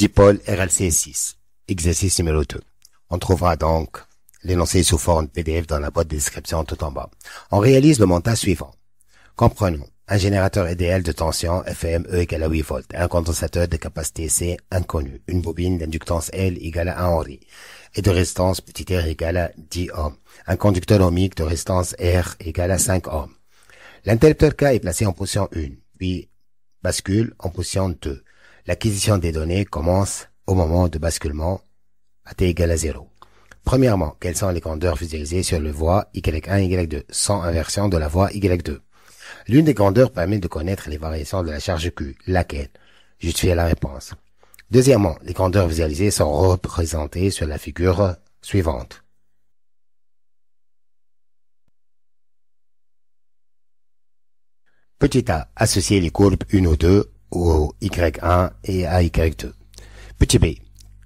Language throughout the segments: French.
Dipôle RLC6. Exercice numéro 2. On trouvera donc l'énoncé sous forme PDF dans la boîte de description tout en bas. On réalise le montage suivant. Comprenons. Un générateur idéal de tension FM E égale à 8 volts. Un condensateur de capacité C inconnu. Une bobine d'inductance L égale à 1 Henry. Et de résistance petit r égale à 10 ohms. Un conducteur ohmique de résistance R égale à 5 ohms. L'interrupteur K est placé en position 1, puis bascule en position 2. L'acquisition des données commence au moment de basculement à t égale à 0. Premièrement, quelles sont les grandeurs visualisées sur le voie Y1 et Y2, sans inversion de la voie Y2. L'une des grandeurs permet de connaître les variations de la charge Q, laquelle justifie la réponse. Deuxièmement, les grandeurs visualisées sont représentées sur la figure suivante. Petit a, associer les courbes 1 ou 2 au Y1 et à Y2. Petit b,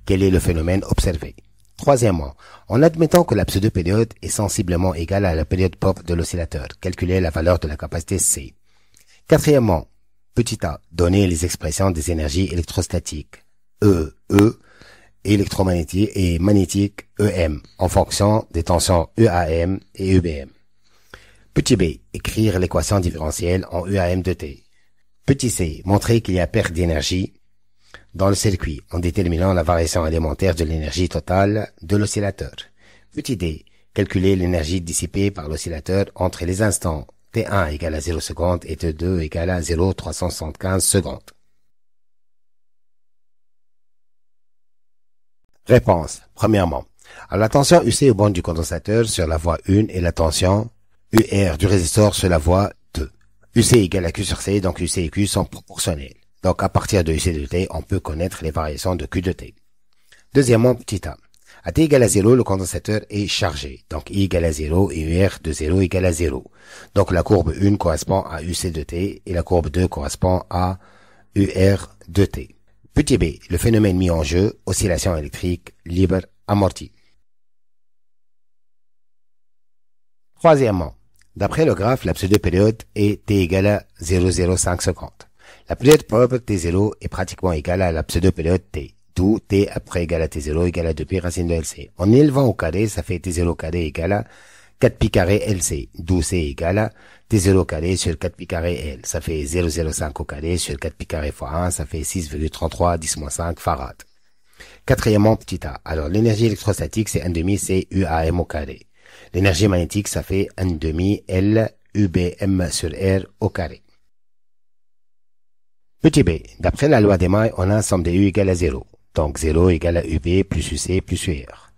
quel est le phénomène observé? Troisièmement, en admettant que la pseudo-période est sensiblement égale à la période propre de l'oscillateur, calculer la valeur de la capacité C. Quatrièmement, petit a, donner les expressions des énergies électrostatiques E, électromagnétique et magnétique EM, en fonction des tensions EAM et EBM. Petit b, écrire l'équation différentielle en EAM de t. Petit c, montrer qu'il y a perte d'énergie dans le circuit en déterminant la variation élémentaire de l'énergie totale de l'oscillateur. Petit d, calculer l'énergie dissipée par l'oscillateur entre les instants t1 égale à 0 secondes et t2 égale à 0,375 secondes. Réponse. Premièrement, à la tension UC au bord du condensateur sur la voie 1 et la tension UR du résistor sur la voie 2. UC égale à Q sur C, donc UC et Q sont proportionnels. Donc à partir de UC de T, on peut connaître les variations de Q de T. Deuxièmement, petit a. À T égale à 0, le condensateur est chargé. Donc I égale à 0 et UR de 0 égale à 0. Donc la courbe 1 correspond à UC de T et la courbe 2 correspond à UR de T. Petit b, le phénomène mis en jeu, oscillation électrique libre amortie. Troisièmement, d'après le graphe, la pseudo-période est t égale à 0,05 secondes. La période propre T0 est pratiquement égale à la pseudo-période T, d'où T après égale à T0 égale à 2pi racine de LC. En élevant au carré, ça fait T0 carré égale à 4pi carré LC, d'où C égale à T0 carré sur 4pi carré L. Ça fait 0,05 au carré sur 4pi carré fois 1, ça fait 6,33 10-5 farad. Quatrièmement, petit a. Alors, l'énergie électrostatique, c'est 1,5 C UAM au carré. L'énergie magnétique, ça fait 1,5 L UBM sur R au carré. Petit b, d'après la loi des mailles, on a un somme de U égale à 0. Donc 0 égale à UB plus UC plus UR.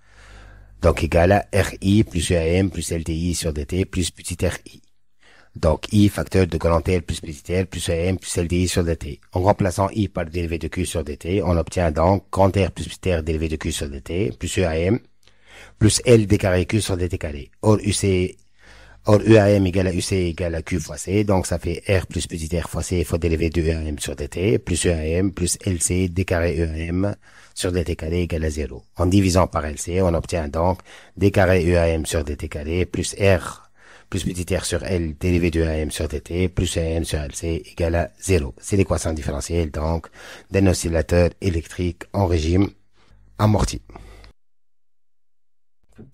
Donc égale à RI plus UAM plus LTI sur DT plus petit RI. Donc I facteur de grand L plus petit L plus UAM plus LTI sur DT. En remplaçant I par dérivé de Q sur DT, on obtient donc grand R plus petit R dérivé de Q sur DT plus UAM plus L d carré Q sur DT carré. Or UAM égale à UC égale à Q fois C, donc ça fait R plus petit R fois C fois dérivé de UAM sur DT, plus UAM plus LC d carré UAM sur DT carré égale à 0. En divisant par LC, on obtient donc d carré UAM sur DT carré plus R plus petit r sur L dérivé de UAM sur DT plus UAM sur LC égale à 0. C'est l'équation différentielle donc d'un oscillateur électrique en régime amorti.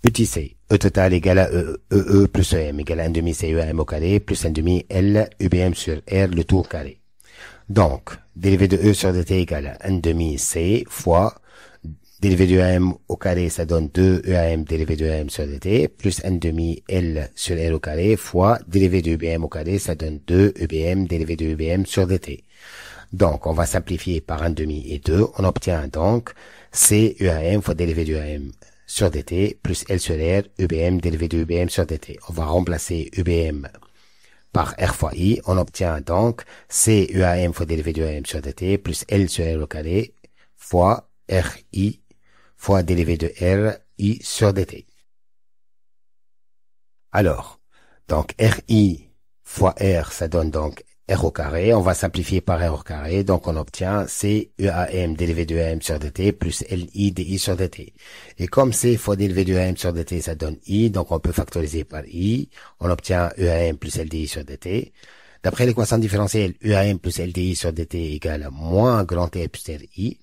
Petit c, E total égale à E plus EM égale à 1,5 C UAM au carré plus 1,5 L UBM sur R le tout au carré. Donc, dérivé de E sur DT égale à 1,5 C fois dérivé de EAM au carré, ça donne 2 EAM dérivé de EAM sur DT plus 1,5 L sur R au carré fois dérivé de UBM au carré, ça donne 2 UBM dérivé de UBM sur DT. Donc, on va simplifier par 1,5 et 2. On obtient donc C UAM fois dérivé de UAM sur DT plus L sur R, UBM dérivé de UBM sur DT. On va remplacer UBM par R fois I. On obtient donc C UAM fois dérivé de UAM sur DT plus L sur R au carré fois RI fois dérivé de R I sur DT. Alors, donc RI fois R, ça donne donc R au carré, on va simplifier par R au carré, donc on obtient C UAM dérivé de EAM sur DT plus LI DI sur DT. Et comme C fois dérivé de EAM sur DT, ça donne I, donc on peut factoriser par I, on obtient EAM plus LDI sur DT. D'après l'équation différentielle, EAM plus LDI sur DT égale à moins grand T plus RI.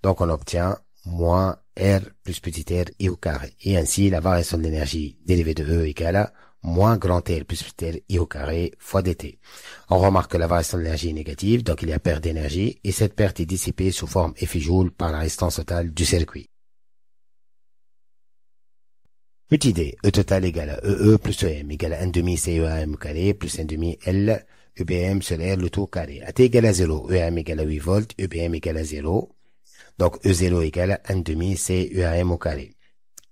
Donc, on obtient moins R plus petit r I au carré. Et ainsi, la variation de l'énergie dérivée de E égale à moins grand R plus petit r I au carré fois dt. On remarque que la variation de l'énergie est négative, donc il y a perte d'énergie, et cette perte est dissipée sous forme effet joule par la résistance totale du circuit. Petit d, E total égale à EE plus EM égale à 1 demi CEAM au carré plus 1 demi L EBM sur R le tout au carré. À t égale à 0, EM égale à 8 volts, EBM égale à 0. Donc E0 égale à 1 demi CEAM au carré.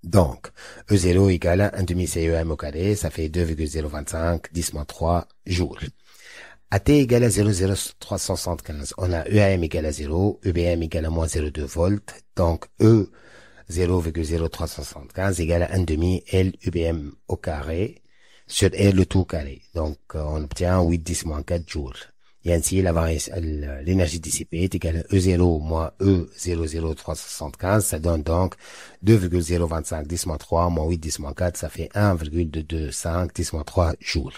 Donc, E0 égale à 1 demi CEAM au carré, ça fait 2,025 10-3 joules. À t égale à 0,0375, on a EAM égale à 0, EBM égale à moins 0,2 volts, donc E 0,0375 égale à 1 demi L UBM au carré sur R le tout au carré. Donc, on obtient 8 10-4 joules. Et ainsi, l'énergie dissipée est égale à E0 moins E 0,0375. Ça donne donc 2,025 10-3 moins 8 10-4. Ça fait 1,225 10-3 joules.